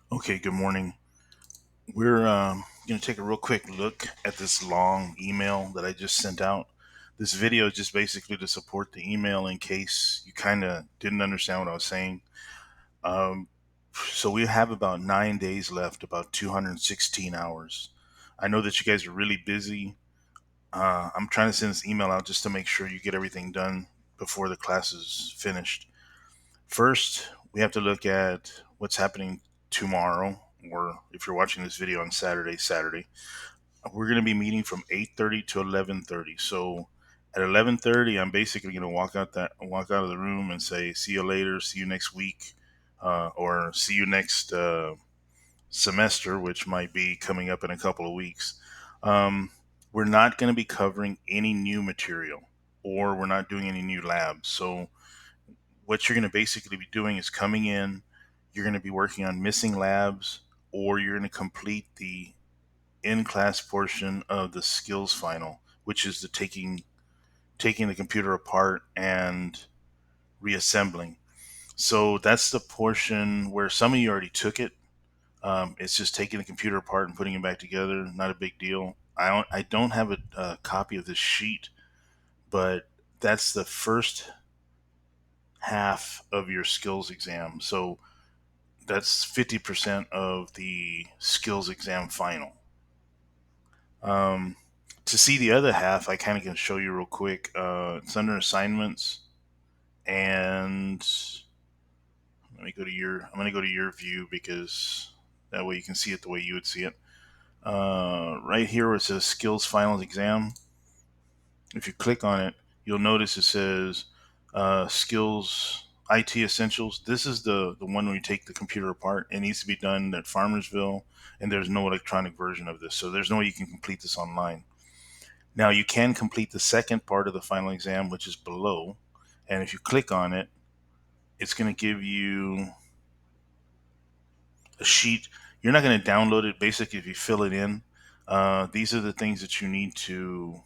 Okay, good morning. We're going to take a real quick look at this long email that I just sent out. This video is just basically to support the email in case you kind of didn't understand what I was saying. Um, so we have about 9 days left, about 216 hours. I know that you guys are really busy. I'm trying to send this email out just to make sure you get everything done before the class is finished. First, we have to look at what's happening tomorrow, or if you're watching this video on Saturday. We're going to be meeting from 8:30 to 11:30. So at 11:30, I'm basically going to walk out of the room and say, "See you later. See you next week, or see you next semester," which might be coming up in a couple of weeks. Um, we're not going to be covering any new material, or we're not doing any new labs. So what you're going to basically be doing is coming in, you're going to be working on missing labs, or you're going to complete the in class portion of the skills final, which is the taking the computer apart and reassembling. So that's the portion where some of you already took it. It's just taking the computer apart and putting it back together. Not a big deal. I don't have a copy of this sheet, but that's the first half of your skills exam. So that's 50% of the skills exam final. Um, to see the other half, I kind of can show you real quick. It's under assignments, and let me go to your. I'm going to go to your view because that way you can see it the way you would see it. Right here where it says skills finals exam. If you click on it, you'll notice it says skills IT essentials. This is the one where you take the computer apart. It needs to be done at Farmersville, and there's no electronic version of this, so there's no way you can complete this online. Now you can complete the second part of the final exam, which is below, and if you click on it, it's going to give you a sheet. You're not going to download it. Basically, if you fill it in, these are the things that you need to.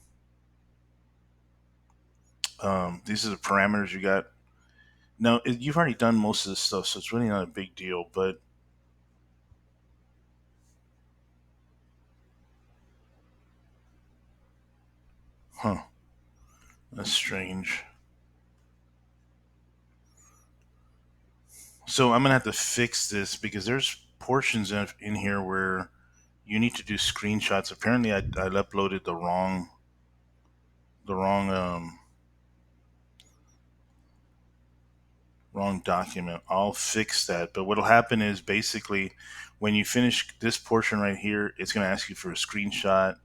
These are the parameters you got. Now you've already done most of this stuff, so it's really not a big deal. But huh, that's strange. So I'm gonna have to fix this because there's portions in here where you need to do screenshots. Apparently, I uploaded the wrong document. I'll fix that. But what'll happen is basically when you finish this portion right here, it's going to ask you for a screenshot.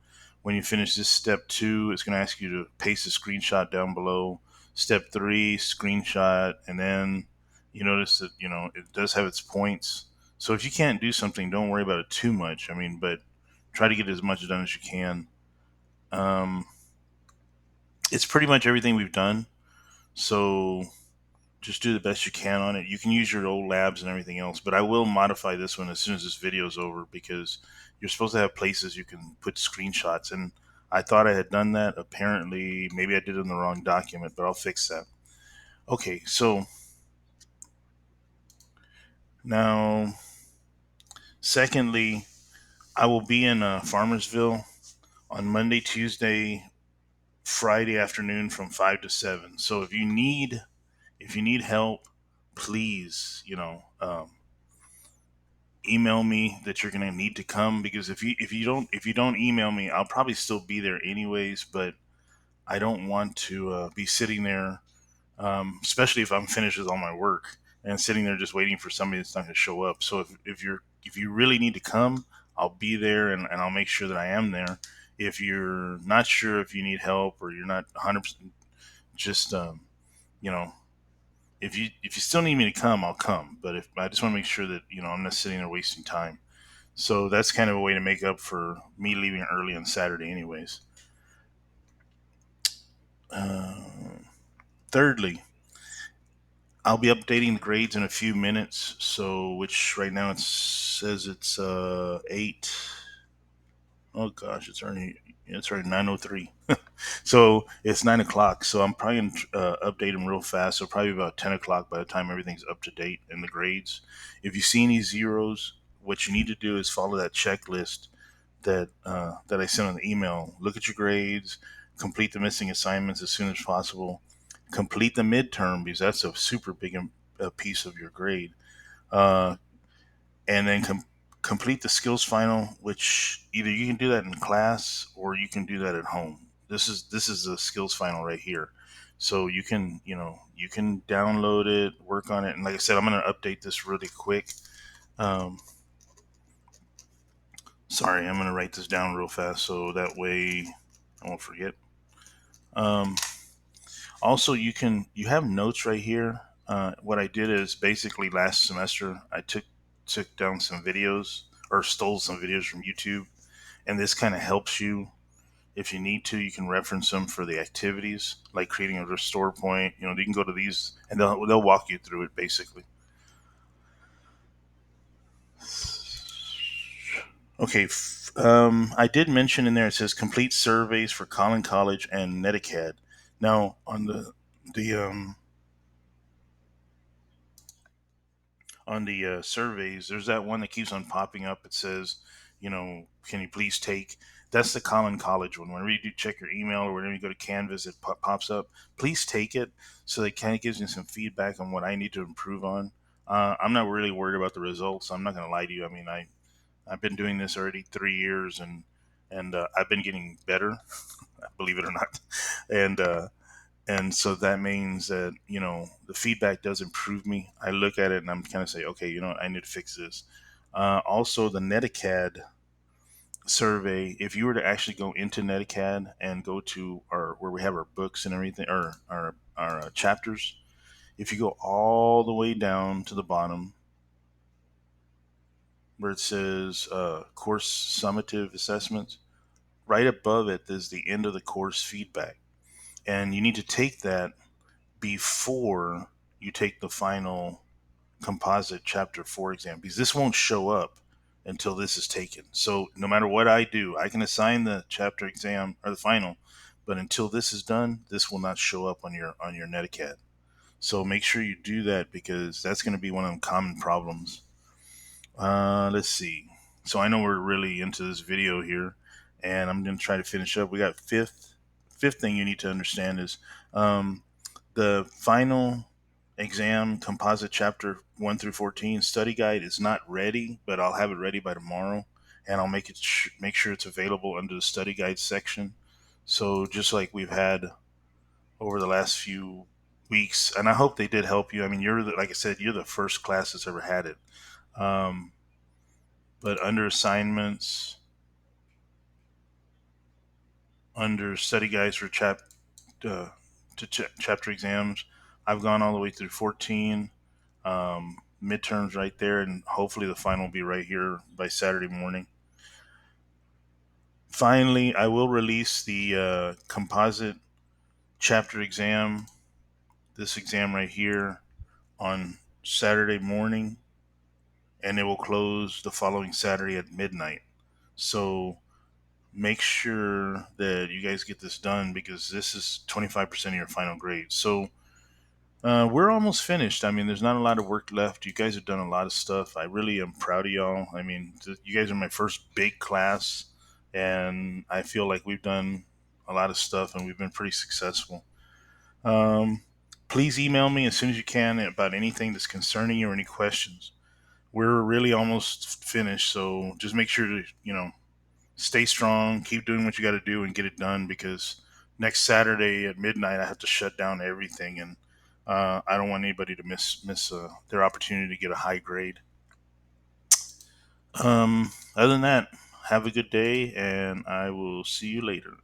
When you finish this step two, it's going to ask you to paste a screenshot down below. Step three, screenshot, and then you notice that it does have its points. So if you can't do something, don't worry about it too much. I mean, but try to get as much done as you can. Um, it's pretty much everything we've done. So just do the best you can on it. You can use your old labs and everything else, but I will modify this one as soon as this video is over because you're supposed to have places you can put screenshots. And I thought I had done that. Apparently, maybe I did it in the wrong document, but I'll fix that. Okay, so now, secondly, I will be in Farmersville on Monday, Tuesday, Friday afternoon from 5 to 7. So if you need help, please, email me that you're going to need to come, because if you don't email me, I'll probably still be there anyways, but I don't want to be sitting there, especially if I'm finished with all my work and sitting there just waiting for somebody that's not going to show up. So if you really need to come, I'll be there, and I'll make sure that I am there. If you're not sure if you need help or you're not 100%, just you know if you still need me to come, I'll come. But if I just want to make sure that I'm not sitting there wasting time. So that's kind of a way to make up for me leaving early on Saturday, anyways. Uh, thirdly, I'll be updating the grades in a few minutes. So, which right now it says it's 8. Oh gosh, it's already 9:03. So it's 9 o'clock. So I'm probably gonna update them real fast. So probably about 10 o'clock by the time everything's up to date in the grades. If you see any zeros, what you need to do is follow that checklist that I sent on the email. Look at your grades, complete the missing assignments as soon as possible, complete the midterm because that's a super big piece of your grade, uh, and then complete the skills final, which either you can do that in class or you can do that at home. This is the skills final right here, so you can download it, work on it, and like I said, I'm going to update this really quick. Um, Sorry, I'm going to write this down real fast so that way I won't forget. Um, Also, you have notes right here. What I did is basically last semester I took down some videos or stole some videos from YouTube, and this kind of helps you. If you need to, you can reference them for the activities, like creating a restore point. You can go to these, and they'll walk you through it basically. Okay, I did mention in there it says complete surveys for Collin College and Netacad. Now on the surveys, there's that one that keeps on popping up. It says, can you please take? That's the Collin College one. Whenever you do check your email or whenever you go to Canvas, it pops up. Please take it, so it kind of gives me some feedback on what I need to improve on. I'm not really worried about the results. I'm not going to lie to you. I mean, I've been doing this already 3 years, and I've been getting better, believe it or not. And and so that means that the feedback does improve me. I look at it and I'm kind of say, okay, I need to fix this. Also, the Netacad survey. If you were to actually go into Netacad and go to our where we have our books and everything, or our chapters, if you go all the way down to the bottom where it says course summative assessments, right above it is the end of the course feedback, and you need to take that before you take the final composite chapter 4 exam, because this won't show up until this is taken. So no matter what I do, I can assign the chapter exam or the final, but until this is done, this will not show up on your Netacad. So make sure you do that, because that's going to be one of the common problems. Let's see. So I know we're really into this video here, and I'm going to try to finish up. We got fifth thing you need to understand is um, the final exam composite chapter 1 through 14 study guide is not ready, but I'll have it ready by tomorrow, and I'll make sure it's available under the study guide section. So just like we've had over the last few weeks, and I hope they did help you. I mean, like I said, you're the first class that's ever had it. Um, but under assignments, under study guides for uh, chapter exams, I've gone all the way through 14 midterms right there, and hopefully the final will be right here by Saturday morning. Finally, I will release the composite chapter exam, this exam right here, on Saturday morning, and it will close the following Saturday at midnight. So make sure that you guys get this done, because this is 25% of your final grade. So we're almost finished. I mean, there's not a lot of work left. You guys have done a lot of stuff. I really am proud of y'all. I mean, you guys are my first big class, and I feel like we've done a lot of stuff and we've been pretty successful. Um, Please email me as soon as you can about anything that's concerning you or any questions. We're really almost finished, so just make sure to, stay strong, keep doing what you got to do, and get it done, because next Saturday at midnight I have to shut down everything, and I don't want anybody to miss their opportunity to get a high grade. Other than that, have a good day, and I will see you later.